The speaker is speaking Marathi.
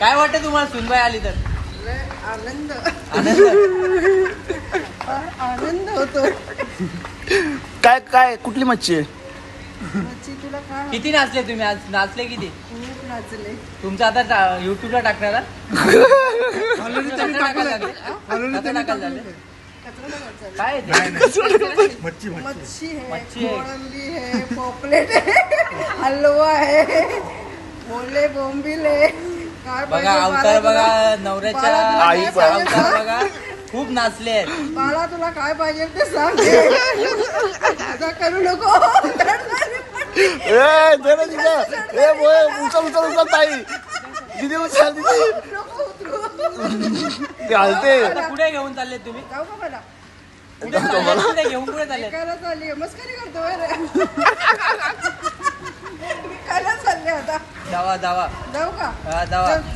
काय वाटतं तुम्हाला सुनबाई आली तर? आनंद आनंद. आनंद होतो. काय काय कुठली मच्छी आहे? मच्छी तुला काय किती नाचले तुम्ही आज? नाचले किती? खूप नाचले. तुमचं आता युट्यूबला टाकणार? काय मच्छी मच्छी है, आहे. कोळंबी है, पॉपलेट है, हलवा है, मोले बोंबील है. काय बघा पाहिजे अवतार बाळा बघा तुला? नवऱ्याच्या बाळा तुला आई काय बाळा. पाहिजे? अवतार बघा खूप नाचले आहेत. बाळा तुला काय पाहिजे ते सांग. आता करू नको. ए जरा तिथं ए बोय उचल ताई दिदी उचल दिदी नको उतरू. ते हलते. आता कुठे घेऊन चालले तुम्ही? जाऊ का मला? कुठे चालले? कुठे घेऊन कुठे चालले? विकायला चालली मस्करी करतो रे. विकायला चालले आता. जावा जाऊ का? जावा.